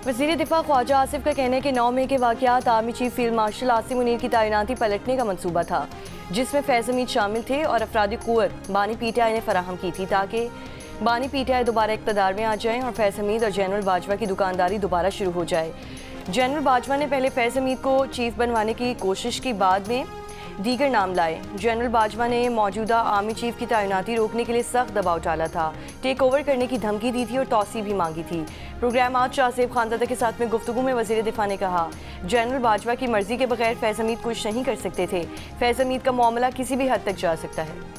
वज़ीर दिफा ख्वाजा आसिफ का कहना है कि 9 मई के वाक़यात army chief field marshal Asim Munir की तैनाती पलटने का मंसूबा था, जिसमें फैज़ हमीद शामिल थे और अफरादी क़ुव्वत बानी पीटीआई ने फराहम की थी ताकि बानी पीटीआई दोबारा इक़्तिदार में आ जाएँ और फैज़ हमीद और जनरल बाजवा की दुकानदारी दोबारा शुरू हो जाए। जनरल बाजवा ने पहले फैज़ हमीद को चीफ बनवाने की कोशिश की, बाद में दीगर नाम लाए। जनरल बाजवा ने मौजूदा आर्मी चीफ की तैनाती रोकने के लिए सख्त दबाव डाला था, टेक ओवर करने की धमकी दी थी और तौसी भी मांगी थी। प्रोग्राम आज शाहज़ेब खानज़ादा के साथ में गुफ्तगू में वज़ीर दिफा ने कहा, जनरल बाजवा की मर्जी के बगैर फैज़ हमीद कुछ नहीं कर सकते थे। फैज़ हमीद का मामला किसी भी हद तक जा सकता है।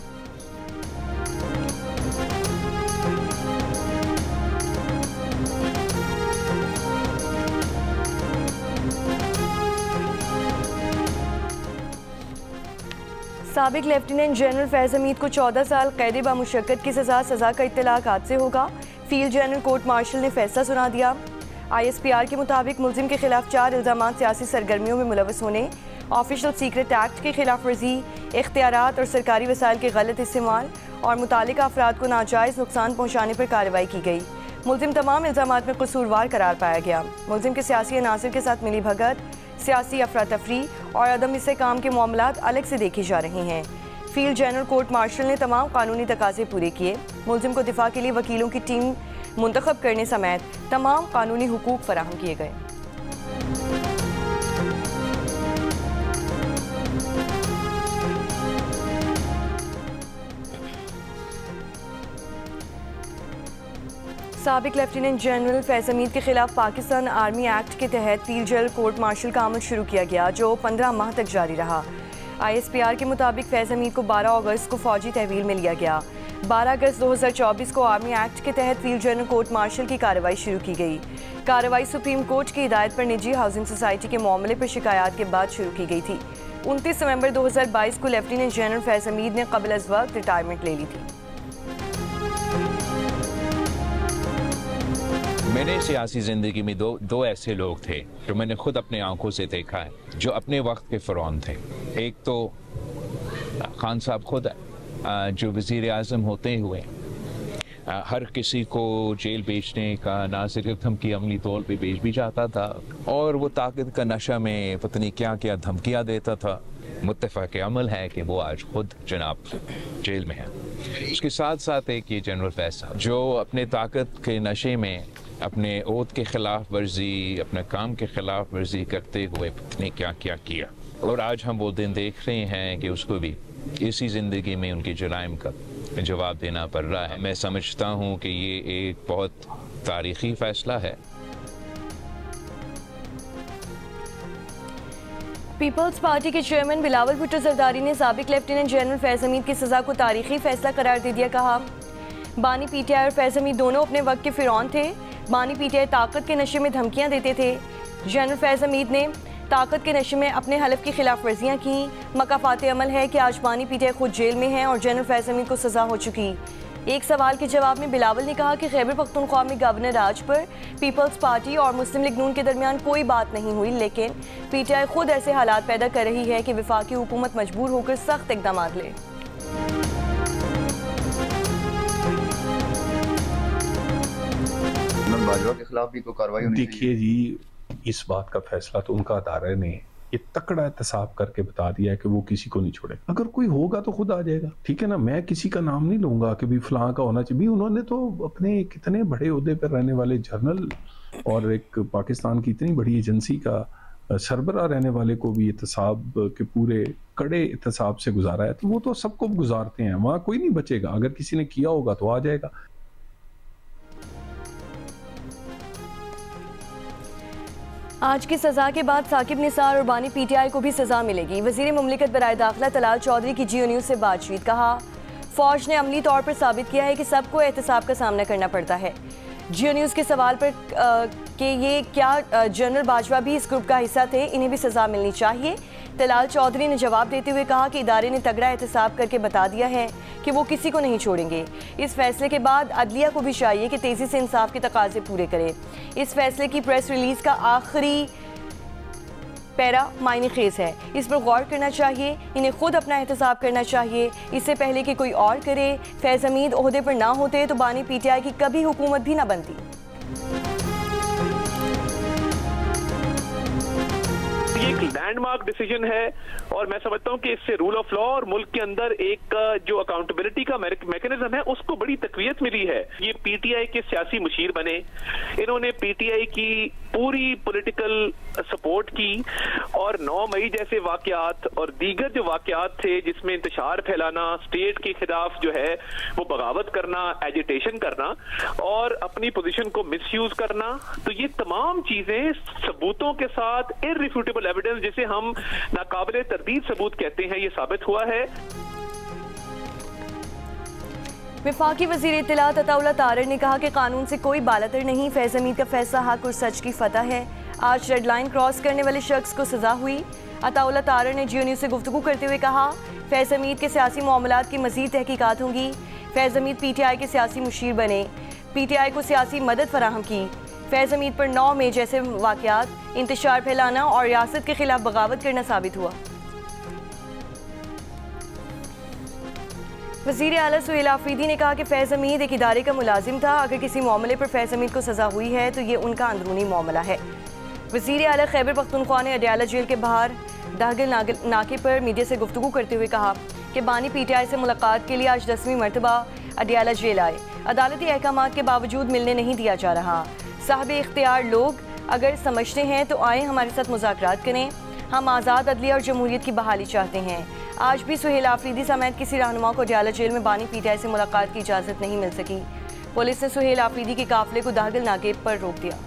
साबिक लेफ्टिनेंट जनरल फैज़ हमीद को 14 साल कैद बामुशक्कत की सज़ा का इत्तलाक आज से होगा। फील्ड जनरल कोर्ट मार्शल ने फैसला सुना दिया। ISPR के मुताबिक मुलजिम के खिलाफ 4 इल्ज़ामात सियासी सरगर्मियों में मुलव्वस होने, ऑफिशियल सीक्रेट एक्ट की खिलाफ वर्जी, इख्तियारात और सरकारी वसाइल के गलत इस्तेमाल और मुतालिका अफराद को नाजायज़ नुकसान पहुँचाने पर कार्रवाई की गई। मुलजिम तमाम इल्ज़ामात में कसूरवार करार पाया गया। मुलजिम के सियासी अनासर के साथ मिली भगत, सियासी अफरा तफरी और अदम इस्तेहकाम के मामलात अलग से देखे जा रहे हैं। फील्ड जनरल कोर्ट मार्शल ने तमाम कानूनी तकाजे पूरे किए। मुलजिम को दिफा के लिए वकीलों की टीम मुंतखब करने समेत तमाम कानूनी हुकूक फराहम किए गए। साबिक लेफ्टिनेंट जनरल फैज़ हमीद के खिलाफ पाकिस्तान आर्मी एक्ट के तहत फील्ड जनरल कोर्ट मार्शल का अमल शुरू किया गया, जो 15 माह तक जारी रहा। ISPR के मुताबिक फैज़ हमीद को 12 अगस्त को फौजी तहवील में लिया गया। 12 अगस्त 2024 को आर्मी एक्ट के तहत फील्ड जनरल कोर्ट मार्शल की कार्रवाई शुरू की गई। कार्रवाई सुप्रीम कोर्ट की हिदायत पर निजी हाउसिंग सोसाइटी के मामले पर शिकायत के बाद शुरू की गई थी। 29 नवंबर 2022 को लेफ्टिनेंट जनरल फैज़ हमीद ने कबल अज़ वक्त रिटायरमेंट ले ली थी। मेरे सियासी ज़िंदगी में दो ऐसे लोग थे जो मैंने खुद अपने आंखों से देखा है, जो अपने वक्त के फ़िरौन थे। एक तो खान साहब खुद, जो वज़ीर आज़म होते हुए हर किसी को जेल भेजने का ना सिर्फ धमकी अमली तौर पे भेज भी जाता था, और वो ताकत का नशा में पता नहीं क्या क्या धमकियाँ देता था। मुत्तफ़क़ अमल है कि वो आज खुद जनाब जेल में है। उसके साथ साथ एक ये जनरल फैज़ साहब, जो अपने ताकत के नशे में अपने ओहद के ख़िलाफ़ वर्जी, अपने काम के ख़िलाफ़ वर्जी करते हुए पता नहीं क्या क्या किया, और आज हम वो दिन देख रहे हैं कि उसको भी इसी ज़िंदगी में उनके जुराइम का जवाब देना पड़ रहा है। मैं समझता हूँ कि ये एक बहुत तारीख़ी फ़ैसला है। पीपल्स पार्टी के चेयरमैन बिलावल भुट्टो जरदारी ने साबिक लेफ्टिनेंट जनरल फैज़ हमीद की सज़ा को तारीख़ी फ़ैसला करार दे दिया। कहा, बानी पीटीआई और फैज़ हमीद दोनों अपने वक्त के फ़िरौन थे। बानी पीटीआई ताकत के नशे में धमकियां देते थे। जनरल फैज़ हमीद ने ताकत के नशे में अपने हलफ की खिलाफ वर्जियाँ की। मकाफात अमल है कि आज बानी पीटीआई खुद जेल में है और जनरल फैज़ हमीद को सज़ा हो चुकी। एक सवाल के जवाब में बिलावल ने कहा कि खैबर पख्तूनख्वा में गवर्नर राज पर पीपल्स पार्टी और मुस्लिम लीग नून के दरमियान कोई बात नहीं हुई, लेकिन पीटीआई खुद ऐसे हालात पैदा कर रही है कि वफाकी हुकूमत मजबूर होकर सख्त इक़दाम ले। बाजवा के खिलाफ भी कोई कार्रवाई होनी चाहिए। देखिए जी, इस बात का फैसला तो उनका अदारे ने ये तकड़ा एहतसाब करके बता दिया है कि वो किसी को नहीं छोड़े। अगर कोई होगा तो खुद आ जाएगा, ठीक है ना। मैं किसी का नाम नहीं लूंगा कि भी फलां का होना चाहिए। उन्होंने तो अपने कितने बड़े ओहदे पर रहने वाले जनरल और एक पाकिस्तान की इतनी बड़ी एजेंसी का सरबराह रहने वाले को भी एहतसाब के पूरे कड़े एहतसाब से गुजारा है, तो वो तो सबको गुजारते हैं। वहाँ कोई नहीं बचेगा। अगर किसी ने किया होगा तो आ जाएगा। आज की सज़ा के बाद साकिब निसार और बानी पीटीआई को भी सज़ा मिलेगी। वज़ीर मुमलिकत बराए दाखिला तलाल चौधरी की जियो न्यूज़ से बातचीत। कहा, फ़ौज ने अमली तौर पर साबित किया है कि सबको एहतसाब का सामना करना पड़ता है। जियो न्यूज़ के सवाल पर कि ये क्या जनरल बाजवा भी इस ग्रुप का हिस्सा थे, इन्हें भी सज़ा मिलनी चाहिए, तलाल चौधरी ने जवाब देते हुए कहा कि इदारे ने तगड़ा एहतसाब करके बता दिया है कि वो किसी को नहीं छोड़ेंगे। इस फैसले के बाद अदलिया को भी चाहिए कि तेज़ी से इंसाफ के तकाजे पूरे करे। इस फैसले की प्रेस रिलीज़ का आखिरी पैरा मायने खेज़ है, इस पर गौर करना चाहिए। इन्हें खुद अपना एहतसाब करना चाहिए, इससे पहले कि कोई और करे। फैज़ हमीद ओहदे पर ना होते तो बानी पीटीआई की कभी हुकूमत भी ना बनती। ये एक लैंडमार्क डिसीजन है और मैं समझता हूं कि इससे रूल ऑफ लॉ और मुल्क के अंदर एक जो अकाउंटेबिलिटी का मैकेनिज्म है उसको बड़ी तकवीयत मिली है। ये पीटीआई के सियासी मुशीर बने, इन्होंने पीटीआई की पूरी पॉलिटिकल सपोर्ट की और 9 मई जैसे वाकयात और दीगर जो वाकयात थे जिसमें इंतशार फैलाना, स्टेट के खिलाफ जो है वो बगावत करना, एजिटेशन करना और अपनी पोजीशन को मिसयूज करना, तो ये तमाम चीजें सबूतों के साथ इररिफ्यूटेबल एविडेंस जिसे हम नाकाबिले तरदीद सबूत कहते हैं, ये साबित हुआ है। वफाकी वज़ीर इत्तलात अताउल्लाह तारर ने कहा कि कानून से कोई बालातर नहीं, फैज़ हमीद का फैसला हक और सच की फतह है। आज रेड लाइन क्रॉस करने वाले शख्स को सजा हुई। अताउल्लाह तारर ने जियो न्यूज़ से गुफ्तगू करते हुए कहा, फैज़ हमीद के सियासी मामलात की मज़ीद तहकीकात होंगी। फैज़ हमीद पीटीआई के सियासी मुशीर बने, पीटीआई को सियासी मदद फराहम की। फैज़ हमीद पर 9 मई जैसे वाकयात इंतशार फैलाना और रियासत के खिलाफ बगावत करना साबित हुआ। वज़ीर आला सुहेल आफरीदी ने कहा कि फैज़ हमीद एक इदारे का मुलाजिम था। अगर किसी मामले पर फैज़ हमीद को सज़ा हुई है तो ये उनका अंदरूनी मामला है। वज़ीर आला खैबर पख्तूनख्वा ने अडयाला जेल के बाहर दागल नाके पर मीडिया से गुफ्तगू करते हुए कहा कि बानी पीटीआई से मुलाकात के लिए आज 10वीं मरतबा अडयाला जेल आए। अदालती अहकामात के बावजूद मिलने नहीं दिया जा रहा। साहब इख्तियार लोग अगर समझते हैं तो आए हमारे साथ मुज़ाकरात करें। हम आज़ाद अदलिया और जमहूरियत की बहाली चाहते हैं। आज भी सुहेल आफरीदी समेत किसी रहनुमा को अडयाला जेल में बानी पीटीआई से मुलाकात की इजाज़त नहीं मिल सकी। पुलिस ने सुहेल आफरीदी के काफिले को दागल नाके पर रोक दिया।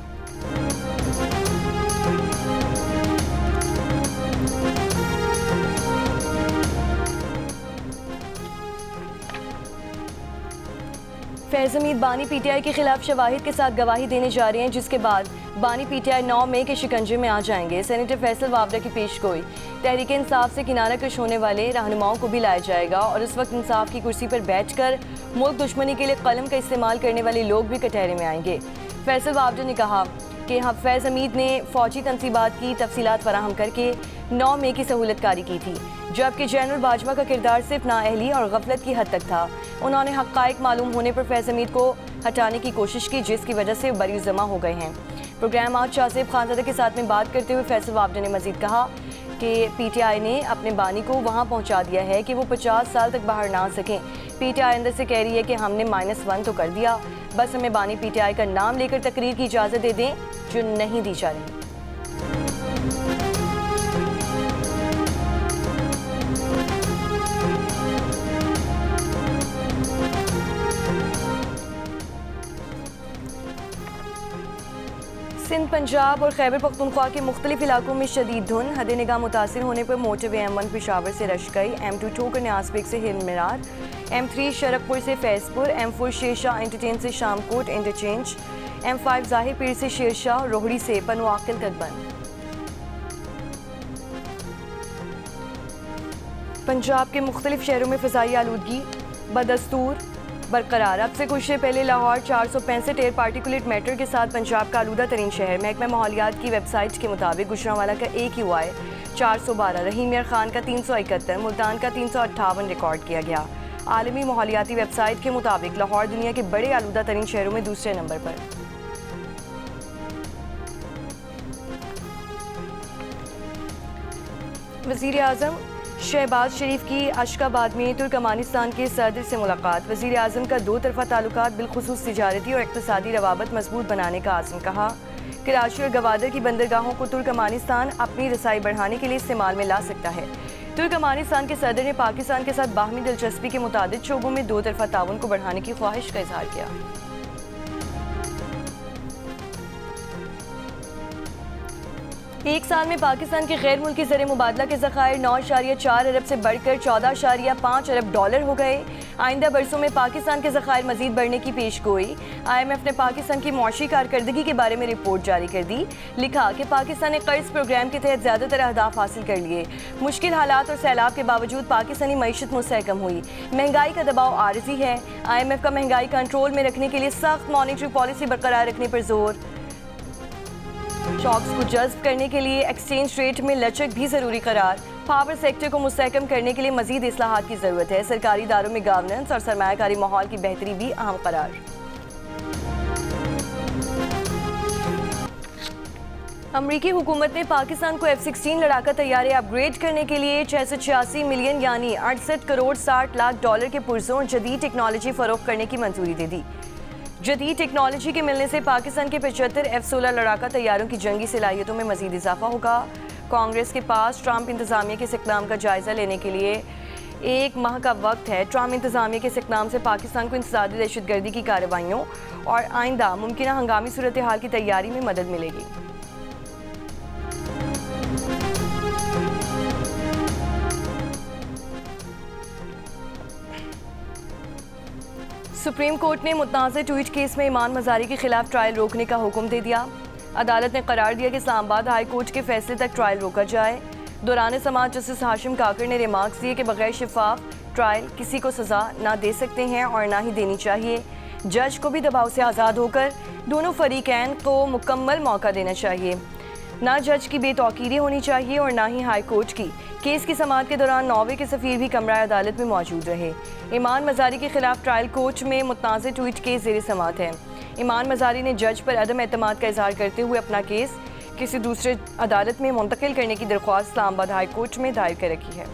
फैज़ हमीद बानी पीटीआई के खिलाफ शवाहिद के साथ गवाही देने जा रहे हैं, जिसके बाद बानी पीटीआई 9 मई के शिकंजे में आ जाएंगे। सेनेटर फैसल वावडा की पेशगोई, तहरीक इंसाफ से किनारा कश होने वाले रहनुमाओं को भी लाया जाएगा और इस वक्त इंसाफ की कुर्सी पर बैठकर मुल्क दुश्मनी के लिए कलम का इस्तेमाल करने वाले लोग भी कटहरे में आएंगे। फैसल वावडा ने कहा कि फैज़ हमीद ने फौजी तनसीबात की तफसीलात फराहम करके 9 मई की सहूलतकारी की थी, जबकि जनरल बाजवा का किरदार सिर्फ नाअहली और गफलत की हद तक था। उन्होंने हक़ाइक़ मालूम होने पर फैज़ हमीद को हटाने की कोशिश की, जिसकी वजह से बरी जमा हो गए हैं। प्रोग्राम आज शाहज़ेब खानज़ादा के साथ में बात करते हुए फैसल वावडा ने मज़ीद कहा कि पीटीआई ने अपने बानी को वहाँ पहुँचा दिया है कि वो 50 साल तक बाहर ना आ सकें। पीटीआई अंदर से कह रही है कि हमने -1 तो कर दिया, बस हमें बानी पीटीआई का नाम लेकर तकरीर की इजाज़त दे दें, जो नहीं दी जा रही। सिंध, पंजाब और खैबर पख्तूनख्वा के मुख्तलिफ इलाकों में शदीद धुंध, हद निगाह मुतासिर होने पर मोटरवे M1 पेशावर से रशकई, M2 ठोकर न्यासबेग से हिरमिरार, M3 शरकपुर से फैजपुर, M4 शेरशाह इंटरचेंज से शामकोट इंटरचेंज, M5 ज़ाहिर पीर से शेरशाह, रोहड़ी से पनवाकिल तक बंद। पंजाब के मुख्तलिफ शहरों में फ़ज़ाई आलूदगी बदस्तूर बरकरार। अब से कुछ देर पहले लाहौर 465 एयर पार्टिकुलेट मैटर के साथ पंजाब का आलूदा तरीन शहर। महकमा माहौलियात की वेबसाइट के मुताबिक गुजरांवाला का AQI 412, रहीम यार खान का 371, मुल्तान का 358 रिकॉर्ड किया गया। आलमी माहौलियाती वेबसाइट के मुताबिक लाहौर दुनिया के बड़े आलूदा तरीन शहरों में दूसरे नंबर पर। वज़ीर आज़म शहबाज शरीफ की अशकाबाद में तुर्कमानिस्तान के सदर से मुलाकात। वज़ीर आज़म का 2 तरफ़ा ताल्लुकात बिलखुसूस तिजारती और इक़्तिसादी रवाबत मजबूत बनाने का आज़म। कहा कराची और गवादर की बंदरगाहों को तुर्कमानिस्तान अपनी रसाई बढ़ाने के लिए इस्तेमाल में ला सकता है। तुर्कमानिस्तान के सदर ने पाकिस्तान के साथ बाहमी दिलचस्पी के मुतादिद शोबों में 2 तरफ़ा ताउन को बढ़ाने की ख्वाहिश का इजहार किया। एक साल में पाकिस्तान के गैर मुल्की ज़र मुबादला के ज़खायर 9.4 अरब से बढ़कर 14.5 अरब डॉलर हो गए। आइंदा बरसों में पाकिस्तान के ज़खायर मजीद बढ़ने की पेशगोई। IMF ने पाकिस्तान की मुआशी कारकर्दगी के बारे में रिपोर्ट जारी कर दी। लिखा कि पाकिस्तान ने कर्ज प्रोग्राम के तहत ज़्यादातर अहदाफ हासिल कर लिए। मुश्किल हालात और सैलाब के बावजूद पाकिस्तानी मईशत मुस्तहकम हुई। महंगाई का दबाव आर्जी है। IMF का महंगाई कंट्रोल में रखने के लिए सख्त मॉनिटरी पॉलिसी बरकरार रखने पर जोर। शॉक्स को जज्ब करने के लिए एक्सचेंज रेट में लचक भी ज़रूरी करार। पावर सेक्टर को मुस्तहकम करने के लिए मजीद इस्लाहात की ज़रूरत है। सरकारी इदारों में गवर्नेंस और सरमायाकारी माहौल की बेहतरी भी अहम करार। अमरीकी हुकूमत ने पाकिस्तान को F-16 लड़ाका तैयारे अपग्रेड करने के लिए 686 मिलियन यानी 68 करोड़ 60 लाख डॉलर के पुरजोर जदीद टेक्नोलॉजी फरोख्त करने की मंजूरी दे दी। जदीद टेक्नोलॉजी के मिलने से पाकिस्तान के 75 F-16 लड़ाका तैयारों की जंगी सलाहियतों में मजीद इजाफा होगा। कांग्रेस के पास ट्रंप इंतजामिया के इस इक़दाम का जायजा लेने के लिए 1 माह का वक्त है। ट्रंप इंतजामिया के इस इक़दाम से पाकिस्तान को इंसदादी दहशतगर्दी की कार्रवाइयों और आइंदा मुमकिन हंगामी सूरत हाल की तैयारी में मदद मिलेगी। सुप्रीम कोर्ट ने मुतनाज़ ट्वीट केस में ईमान मज़ारी के खिलाफ ट्रायल रोकने का हुक्म दे दिया। अदालत ने करार दिया कि इस्लामाबाद हाई कोर्ट के फैसले तक ट्रायल रोका जाए। दौरान समाअत जस्टिस हाशिम काकर ने रिमार्क्स दिए कि बगैर शिफाफ ट्रायल किसी को सज़ा ना दे सकते हैं और ना ही देनी चाहिए। जज को भी दबाव से आज़ाद होकर दोनों फरीकैन को मुकम्मल मौका देना चाहिए। ना जज की बेतौकीरी होनी चाहिए और ना ही हाई कोर्ट की। केस की समाअत के दौरान नॉर्वे के सफ़ीर भी कमरा अदालत में मौजूद रहे। ईमान मज़ारी के खिलाफ ट्रायल कोर्ट में मुतनाज़ ट्वीट केस ज़ेर समाअत है। ईमान मज़ारी ने जज पर अदम एतमाद का इजहार करते हुए अपना केस किसी दूसरे अदालत में मुंतकिल करने की दरख्वास्त इस्लामाबाद हाई कोर्ट में दायर कर रखी है।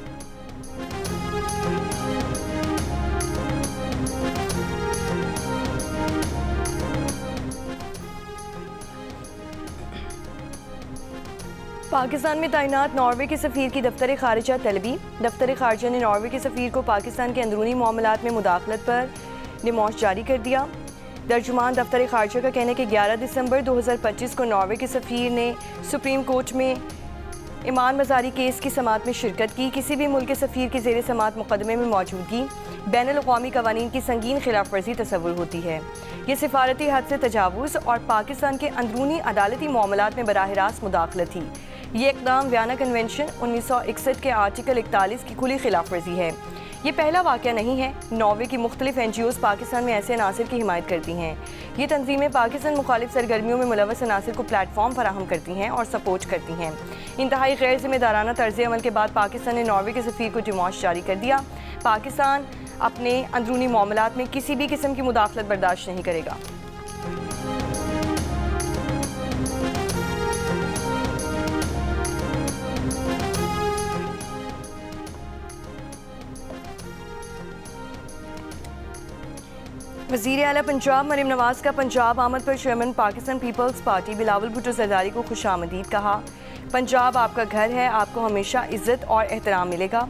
पाकिस्तान में तैनात नॉर्वे के सफ़ीर की दफ्तर खारिजा तलबी। दफ्तर खारिजा ने नॉर्वे के सफ़ीर को पाकिस्तान के अंदरूनी मामलात में मुदाखलत पर डिमॉश जारी कर दिया। तर्जुमान दफ्तर खारिजा का कहना है कि 11 दिसंबर 2025 को नॉर्वे के सफ़ीर ने सुप्रीम कोर्ट में ईमान मज़ारी केस की समाअत में शिरकत की। किसी भी मुल्क के सफ़ीर की ज़ेर समाअत मुकदमे में मौजूदगी बैनुल-अक़वामी क़वानीन की संगीन खिलाफ वर्जी तस्वुर होती है। ये सिफारती हद से तजावुज़ और पाकिस्तान के अंदरूनी अदालती मामलात में बराह रास्त मुदाखलत थी। ये इक़दाम वियना कन्वेंशन 1961 के आर्टिकल 41 की खुली खिलाफ वर्जी है। ये पहला वाक़या नहीं है। नॉर्वे की मुख्तलिफ NGOs पाकिस्तान में ऐसे अनासर की हिमायत करती हैं। ये तंजीमें पाकिस्तान मुखालिफ सरगर्मियों में मुलव्वस अनासर को प्लेटफॉर्म फराहम करती हैं और सपोर्ट करती हैं। इंतहाई गैर जिम्मेदाराना तर्ज़ अमल के बाद पाकिस्तान ने नॉर्वे के सफ़ीर को डिमॉश जारी कर दिया। पाकिस्तान अपने अंदरूनी मामलात में किसी भी किस्म की मुदाखलत बर्दाश्त नहीं करेगा। वज़ीर आला पंजाब मरीम नवाज़ का पंजाब आमद पर चेयरमैन पाकिस्तान पीपल्स पार्टी बिलावल भुट्टो ज़रदारी को खुशामदीद कहा। पंजाब आपका घर है, आपको हमेशा इज़्ज़त और एहतराम मिलेगा।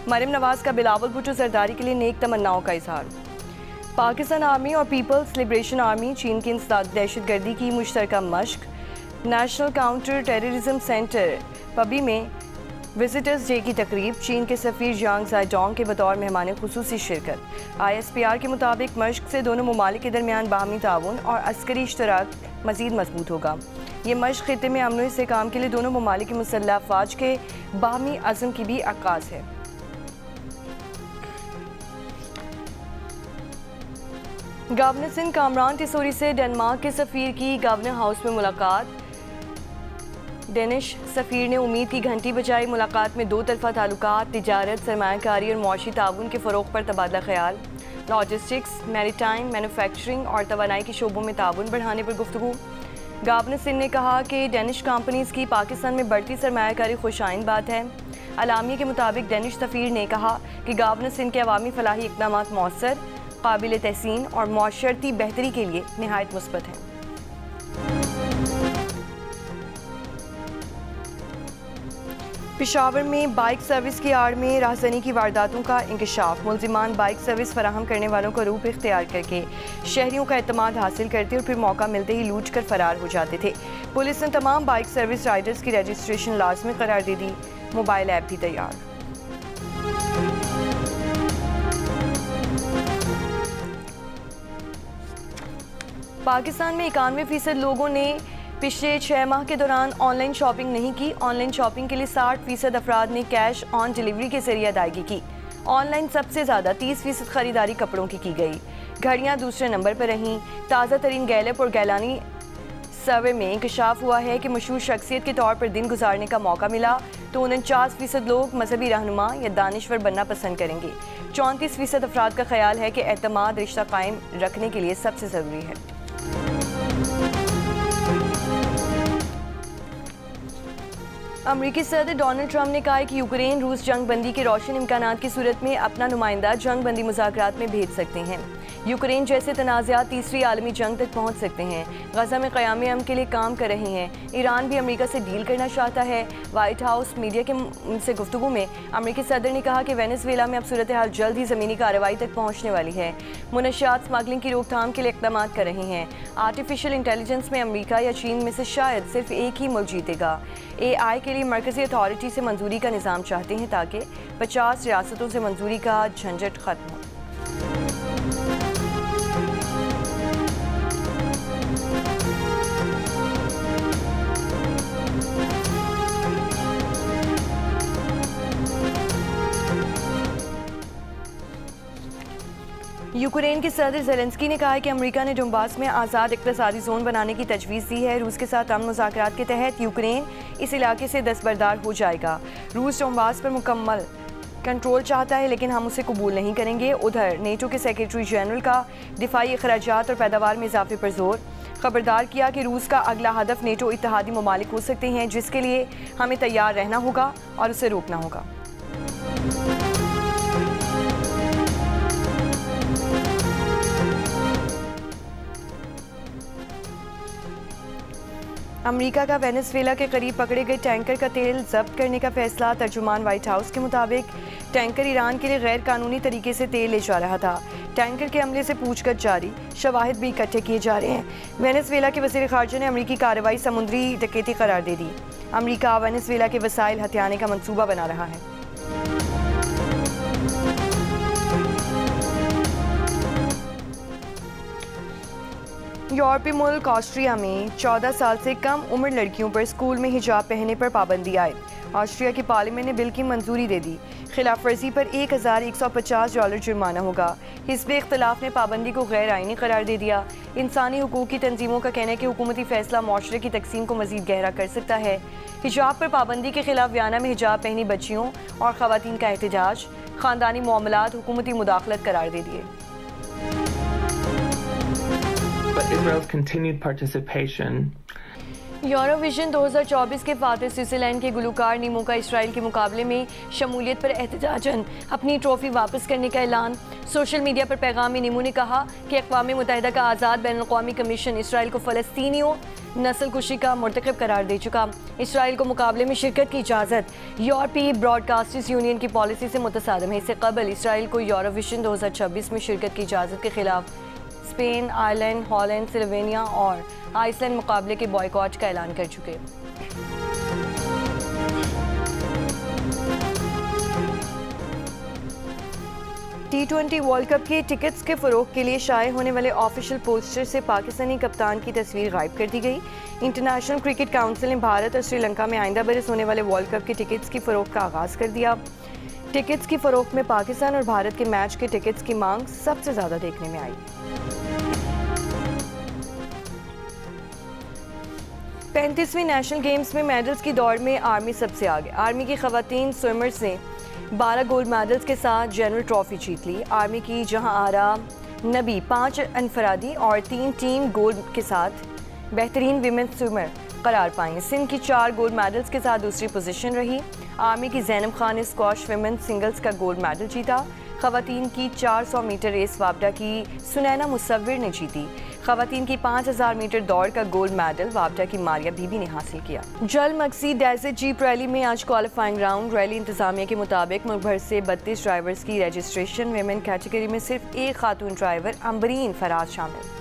मरीम नवाज़ का बिलावल भुट्टो ज़रदारी के लिए नेक तमन्नाओं का इजहार। पाकिस्तान आर्मी और पीपल्स लिबरेशन आर्मी चीन की इंसदादी दहशतगर्दी की मुश्तरका मश्क। नेशनल काउंटर टेररिज्म सेंटर पबी में विजिटर्स डे की तकरीब। चीन के सफ़ीर जियांग ज़ाइडोंग के बतौर मेहमान खुसूसी शिरकत। ISPR के मुताबिक मश्क से दोनों ममालिक के दरमियान बाहमी ताउन और अस्करी इश्तराक मज़ीद मजबूत होगा। ये मश्क खित्ते में अमन इस्तेहकाम के लिए दोनों ममालिक की मुसल्लह अफ़वाज के बाहमी अज़्म की भी अक्कास है। गवर्नर सिंध कामरान टिसोरी से डेनमार्क के सफ़ीर की गवर्नर हाउस में मुलाकात। डेनिश सफ़ीर ने उम्मीद की घंटी बजाई। मुलाकात में दो तरफ़ा ताल्लुकात, तिजारत, सरमायाकारी और मुआशी ताउन के फ़रोग़ पर तबादला ख्याल, लॉजिस्टिक्स, मैरीटाइम, मैन्युफैक्चरिंग और तवानाई के शोबों में ताउन बढ़ाने पर गुफ्तगू। गवर्नर सिंह ने कहा कि डेनिश कंपनीज़ की पाकिस्तान में बढ़ती सरमायाकारी खुशाइन बात है। अलामिया के मुताबिक डेनिश सफ़ीर ने कहा कि गवर्नर सिंह के अवामी फलाही इक़दामात मौसर, काबिल तहसीन और मौशरती बेहतरी के लिए नहायत मुस्बत हैं। पेशावर में बाइक सर्विस की आड़ में राहज़नी की वारदातों का इंकशाफ। मुलजिमान बाइक सर्विस फराहम करने वालों का रूप इख्तियार करके शहरियों का एतमाद हासिल करते और फिर मौका मिलते ही लूट कर फरार हो जाते थे। पुलिस ने तमाम बाइक सर्विस राइडर्स की रजिस्ट्रेशन लाजमी करार दे दी। मोबाइल ऐप भी तैयार। पाकिस्तान में 91% लोगों ने पिछले 6 माह के दौरान ऑनलाइन शॉपिंग नहीं की। ऑनलाइन शॉपिंग के लिए 60% अफराद ने कैश ऑन डिलीवरी के जरिए अदायगी की। ऑनलाइन सबसे ज़्यादा 30% खरीदारी कपड़ों की गई। घड़ियाँ दूसरे नंबर पर रहीं। ताज़ा तरीन गैलप और गैलानी सर्वे में इंकशाफ हुआ है कि मशहूर शख्सियत के तौर पर दिन गुजारने का मौका मिला तो 49% लोग मजहबी रहनुमा या दानिश्वर बनना पसंद करेंगे। 34% अफराद का ख्याल है कि एतमाद रिश्ता कायम रखने के लिए सबसे ज़रूरी है। अमरीकी सदर डोनाल्ड ट्रंप ने कहा है कि यूक्रेन रूस जंग बंदी के रोशन इम्कानात की सूरत में अपना नुमाइंदा जंग बंदी मुज़ाकरात में भेज सकते हैं। यूक्रेन जैसे तनाज़ात तीसरी आलमी जंग तक पहुँच सकते हैं। गजा में क़याम अमन के लिए काम कर रहे हैं। ईरान भी अमरीका से डील करना चाहता है। वाइट हाउस मीडिया के से गुफ्तगू में अमरीकी सदर ने कहा कि वेनेज़ुएला में अब सूरत हाल जल्द ही ज़मीनी कार्रवाई तक पहुँचने वाली है। मुनशियात स्मगलिंग की रोकथाम के लिए इक़दाम कर रहे हैं। आर्टिफिशियल इंटेलिजेंस में अमरीका या चीन में से शायद सिर्फ एक ही मुल्क जीतेगा। AI के लिए मरकज़ी अथॉरिटी से मंजूरी का निज़ाम चाहते हैं ताकि 50 रियासतों से मंजूरी का झंझट ख़त्म हो। यूक्रेन के सदर ज़ेलेंस्की ने कहा है कि अमेरिका ने डोंबास में आज़ाद इक़्तिसादी जोन बनाने की तजवीज़ दी है। रूस के साथ अमन मुज़ाकरात के तहत यूक्रेन इस इलाके से दस्तबरदार हो जाएगा। रूस डोंबास पर मुकम्मल कंट्रोल चाहता है लेकिन हम उसे कबूल नहीं करेंगे। उधर नेटो के सेक्रेटरी जनरल का दिफाई अखराजात और पैदावार में इजाफे पर जोर, खबरदार किया कि रूस का अगला हदफ नेटो इत्तेहादी ममालिक हो सकते हैं जिसके लिए हमें तैयार रहना होगा और उसे रोकना होगा। अमेरिका का वेनेज़ुएला के करीब पकड़े गए टैंकर का तेल जब्त करने का फैसला। तर्जुमान वाइट हाउस के मुताबिक टैंकर ईरान के लिए गैर कानूनी तरीके से तेल ले जा रहा था। टैंकर के अमले से पूछताछ जारी, शवाहिद भी इकट्ठे किए जा रहे हैं। वेनेज़ुएला के वज़ीर ख़ारजा ने अमरीकी कार्रवाई समुद्री डकैती करार दे दी। अमरीका वेनेज़ुएला के वसाइल हथियाने का मंसूबा बना रहा है। यूरोपीय मुल्क ऑस्ट्रिया में 14 साल से कम उम्र लड़कियों पर स्कूल में हिजाब पहनने पर पाबंदी आए। ऑस्ट्रिया की पार्लियामेंट ने बिल की मंजूरी दे दी। खिलाफ वर्जी पर $1150 जुर्माना होगा। हिज़्ब इख्तिलाफ ने पाबंदी को गैर आइनी करार दे दिया। इंसानी हुकूक की तंजीमों का कहना है कि हुकूमती फैसला माशरे की तकसीम को मज़ीद गहरा कर सकता है। हिजाब पर पाबंदी के खिलाफ वियना में हिजाब पहनी बच्चियों और ख़वातीन का एहतजाज, ख़ानदानी मामलात हुकूमती मुदाखलत करार दे दिए। But Israel's continued participation Eurovision 2024 के फातिह स्विट्ज़रलैंड के गुलकार नीमो का इसराइल के मुकाबले में शमूलियत पर एहतजाजन अपनी ट्रॉफी वापस करने का ऐलान। सोशल मीडिया पर पैगाम में नीमो ने कहा कि अक़वाम मुत्तहिदा का आज़ाद बैनुल-अक़वामी कमीशन इसराइल को फ़लस्तीनियों नस्ल कुशी का मुर्तकब करार दे चुका। इसराइल को मुकाबले में शिरकत की इजाज़त यूरोपीय ब्रॉडकास्टर्स यूनियन की पॉलिसी से मुतसादिम है। इससे कबल इसराइल को यूरोविजन 2026 में शिरकत की इजाज़त के खिलाफ स्पेन, आयरलैंड, हॉलैंड, स्लोवेनिया और आइसलैंड मुकाबले के बॉयकॉट का ऐलान कर चुके। T20 वर्ल्ड कप के टिकट्स के फ़रोग के लिए शाये होने वाले ऑफिशियल पोस्टर से पाकिस्तानी कप्तान की तस्वीर गायब कर दी गई। इंटरनेशनल क्रिकेट काउंसिल ने भारत और श्रीलंका में आइंदा बरस होने वाले वर्ल्ड कप के टिकट्स की फ़रोग का आगाज़ कर दिया। टिकट्स की फ़रोग में पाकिस्तान और भारत के मैच के टिकट्स की मांग सबसे ज़्यादा देखने में आई। 35वीं नेशनल गेम्स में मेडल्स की दौड़ में आर्मी सबसे आगे। आर्मी की ख़वातीन स्विमर्स ने 12 गोल्ड मेडल्स के साथ जनरल ट्रॉफी जीत ली। आर्मी की जहां आरा नबी 5 अनफरादी और 3 टीम गोल्ड के साथ बेहतरीन विमेन स्विमर करार पाई। सिंध की 4 गोल्ड मेडल्स के साथ दूसरी पोजीशन रही। आर्मी की ज़ैनब खान ने स्क्वॉश विमेन सिंगल्स का गोल्ड मेडल जीता। ख़वातीन की 400 मीटर रेस वापडा की सुनैना मुसव्विर ने जीती। ख़वातीन की 5000 मीटर दौड़ का गोल्ड मेडल वापडा की मारिया बीबी ने हासिल किया। जल मक्सी डेजर्ट जीप रैली में आज क्वालिफाइंग राउंड। रैली इंतजामिया के मुताबिक मुल्क भर से 32 ड्राइवर्स की रजिस्ट्रेशन। विमेन कैटेगरी में सिर्फ एक खातून ड्राइवर अम्बरीन फराज शामिल।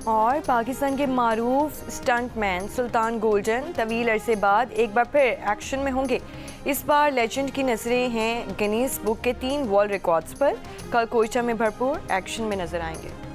और पाकिस्तान के मारूफ स्टंटमैन सुल्तान गोल्डन तवील अरसे बाद एक बार फिर एक्शन में होंगे। इस बार लेजेंड की नज़रें हैं गिनीज बुक के 3 वर्ल्ड रिकॉर्ड्स पर। कल कोयटा में भरपूर एक्शन में नजर आएंगे।